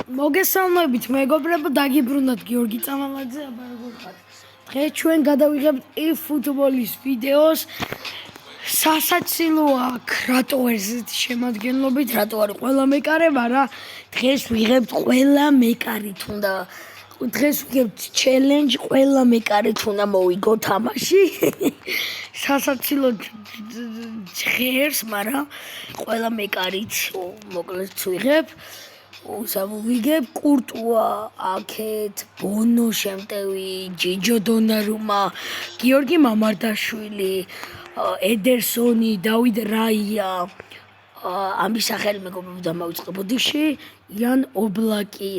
მოგესალმებით მეგობრებო, დაგიბრუნდათ გიორგი წამალაძე, აბა როგორ ხართ? დღეს ჩვენ გადავიღებთ eFootball-ის ვიდეოს. სასაცილოა რატო ერთ შემადგენლობით, რატო არის ყველა მეკარება რა. დღეს ვიღებთ ყველა მეკარით უნდა. დღეს ვიღებთ challenge, ყველა მეკარით უნდა მოვიგო თამაში. სასაცილო ჟღერს, მაგრამ ყველა მეკარით მოკლედ ვიღებ. ვიგებ კურტუა, აქეთ, ბონო შემტევი, ჯიჯო დონარუმა, გიორგი მამარდაშვილი, ედერსონი, დავიდ რაია, ამის სახელი მეგობრებო დამავიწყე ბოდიში, იან ობლაკი,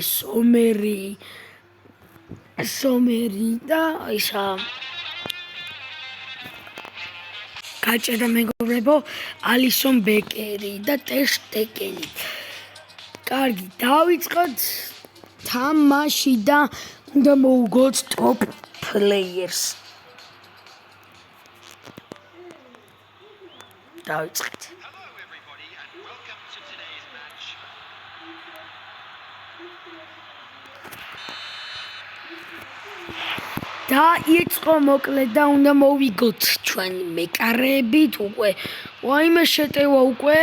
სომერი და ისა გაჭედა მეგობრებო, ალისონ ბეკერი და ტერ შტეგენი. კარგი, დავიწყოთ თამაში და უნდა მოვუგოთ top players. დავიწყეთ. დაიწყო მოკლედ და უნდა მოვიგოთ ჩვენ მეკარებით უკვე. ვაიმე შეტევა უკვე.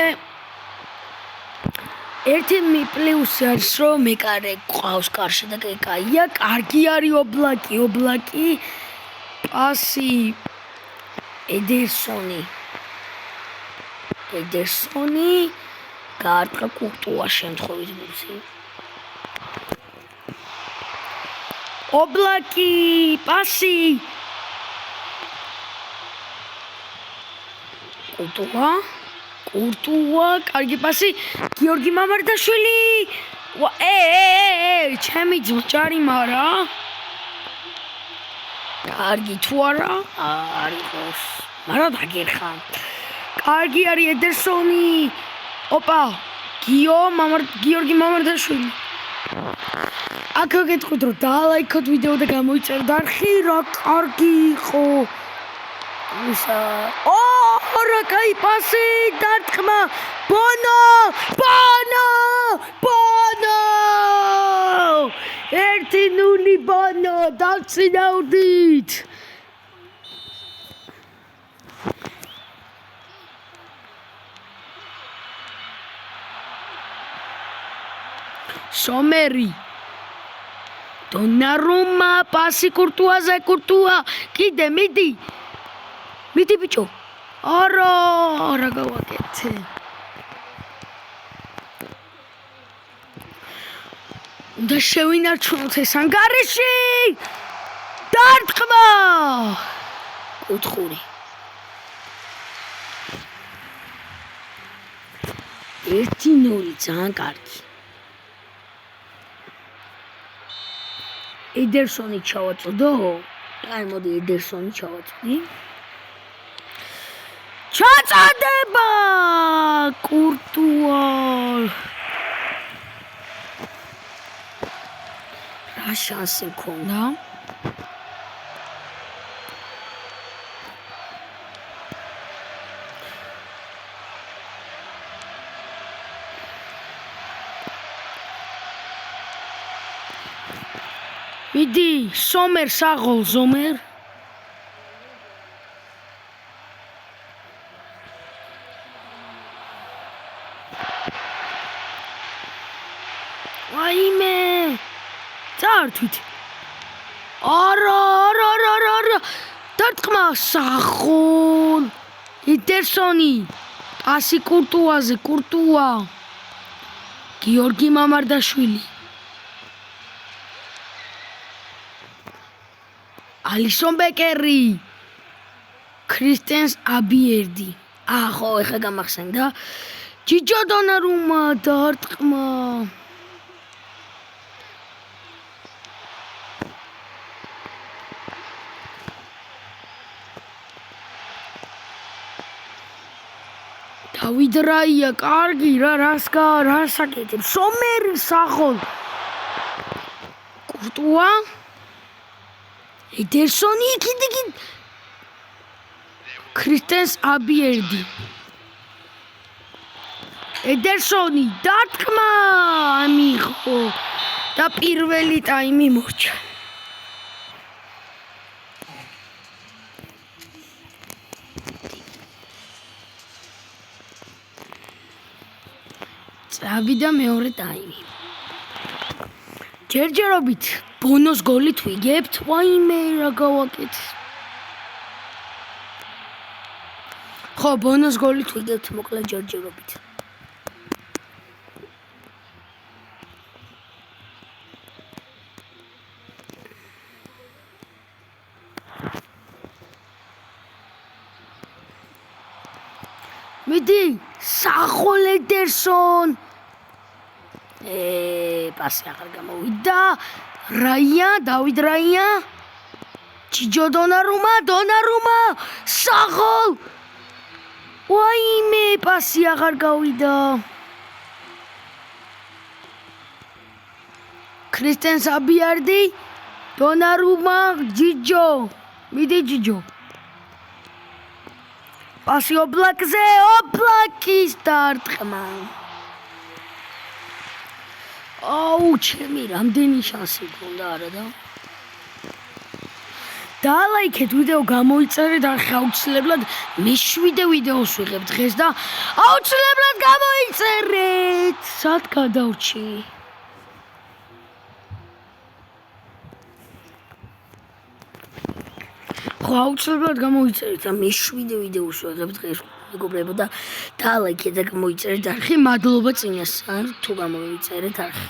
ერთი პლუსი არის რომ მეკარე ყავს კარში და კაია, კარგი არის ობლაკი, პასი ედერსონი, გაარტყა კურტუა შემთხვევით ბურსი. ობლაკი, პასი კურტუა, კარგი პასი, გიორგი მამარდაშვილი. ჩემი ძმჭარი მარა. კარგი თუ არა, არის, მაგრამ დაგერხა. კარგი არის ედერსონი. ოპა, გიორგი მამარდაშვილი. აქ გეტყვით რომ დაალაიქოთ ვიდეო და გამოიწეროთ არხი, რა კარგი იყო. რა კაი პასი, დარტყმა, ბონო! 1-0 ბონო, დავწინაურდით. სომერი, დონარუმა, პასი კურტუაზე, კიდე მიდი ბიჭო. არა გავაკეთე. უნდა შევინარჩუნოთ ეს ანგარიში. დარტყმა. კუთხური. 1-0 ძალიან კარგი. ედერსონი ჩავაწოდო? აი მოდი ედერსონი ჩავაწოდი. ჩაწოდება კურტუა. რა შანსი მქონდა? მიდი, სომერ საღოლ ზომერ. ვაიმე! წართვით. არა! დარტყმა საღოლ. ედერსონი. პასი კურტუაზე, გიორგი მამარდაშვილი. ალისონ ბეკერი, ქრისტენს აბიერდი. ხო, ეხლა გამახსენდა. ჯიჯო დონარუმა, დარტყმა. დავიდ რაია, კარგი რას აკეთებს? სომერი საღოლ. კურტუა. ედერსონი, კიდე ქრისტენს აბიერდი. ედერსონი, დარტყმა, ამიღო. და პირველი ტაიმი მორჩა. წავიდა მეორე ტაიმი. ჯერჯერობით ბონოს გოლით ვიგებთ. ვაიმე რა გავაკეთე. ხო, ბონოს გოლით ვიგებთ მოკლედ ჯერჯერობით. მიდი, სახოლ ედერსონ. პასი აღარ გამოვიდა. რაია, დავიდ რაია. ჯიჯო დონარუმა, სახოლ. ვაიმე, პასი აღარ გავიდა. ქრისტენ საბიარდი, დონარუმა, ჯიჯო. მიდი ჯიჯო. პასი ობლაკზე, ობლაკის დარტყმა. აუ, ჩემი რამდენი შანსი გქონდა არა და? დალაიქეთ ვიდეო გამოიწერეთ და აუცილებლად მე-7 ვიდეოს ვიღებ დღეს და აუცილებლად გამოიწერეთ. სად გადავრჩი? ხო, აუცილებლად გამოიწერეთ და მე-7 ვიდეოს ვიღებ დღეს მეგობრებო და დალაიქეთ და გამოიწერეთ არხი. მადლობა წინასწარ თუ გამოიწერეთ არხი.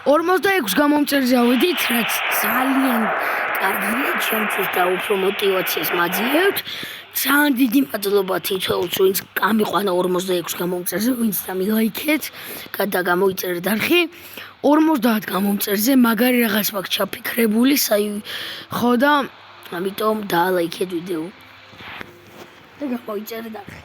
46 გამომწერზე ავედით, რაც ძალიან კარგია ჩემთვის და უფრო мотиваციას მაძლევთ. ძალიან დიდი მადლობა თითოეულს, ვინც გამიყვანა 46 გამომწერზე, ვინც დამილაიქეთ და გამოიწერეთ არხი. 50 გამომწერზე მაგარი რაღაც მაქვს ჩაფიქრებული, ხო და ამიტომ დალაიქეთ ვიდეო. და გამოიწერეთ არხი.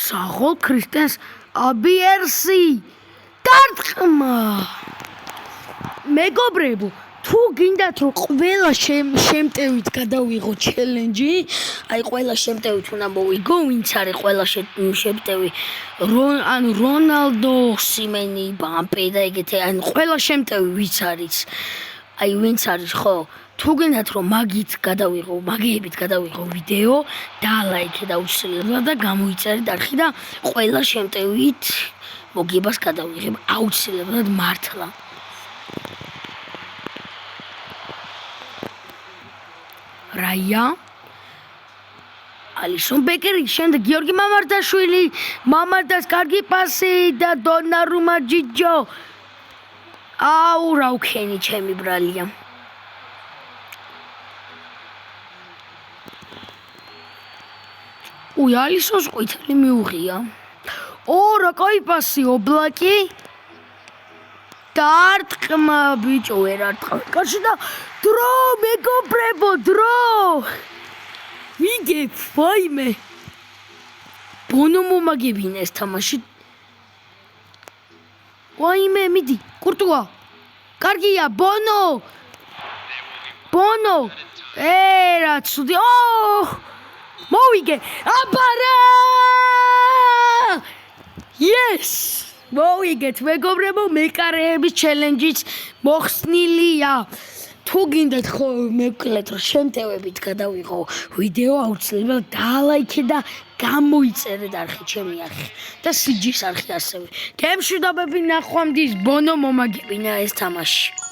სახოლ ქრისტენს აბიერსი დარტყმა. მეგობრებო, თუ გინდათ რომ ყველა შემტევით გადავიღო ჩელენჯი, აი ყველა შემტევით უნდა მოვიგო, ვინც არის ყველა შემტევი, ანუ რონალდო, სიმენი, ბამპე და ეგეთი, ანუ ყველა შემტევი ვინც არის, აი ვინც არის ხო? თუ გინდათ რომ მაგიებით გადავიღო ვიდეო, დალაიქეთ აუცილებლად და გამოიწერეთ არხი და ყველა შემტევით მოგებას გადავიღებ აუცილებლად მართლა. რაია, ალისონ ბეკერი, შემდეგ გიორგი მამარდაშვილი, მამარდას კარგი პასი და დონარუმა ჯიჯო. აუ, რა უქენი ჩემი ბრალია. უი, ალისონს ყვითელი მიუღია. რა კაი პასი, ობლაკი. დარტყმა ბიჭო, ვერ არტყმა. კაცი და დრო, მეგობრებო, დრო. ვიგებ, ვაიმე. ბონო მომაგებინა ეს თამაში. ვაიმე, მიდი, კურტუა. კარგია, ბონო. რა ცუდი. მოვიგე. აბარა! Yes! მოვიგეთ, მეგობრებო, მეკარეების ჩელენჯიც მოხსნილია. თუ გინდათ ხო მეკვლეთ რომ შემტევებით გადავიღო ვიდეო, აუცილებლად დალაიქეთ და გამოიწერეთ არხი ჩემი არხი და სიჯის არხი ასევე. გემშვიდობები ნახვამდის, ბონო მომაგებინა ეს თამაში.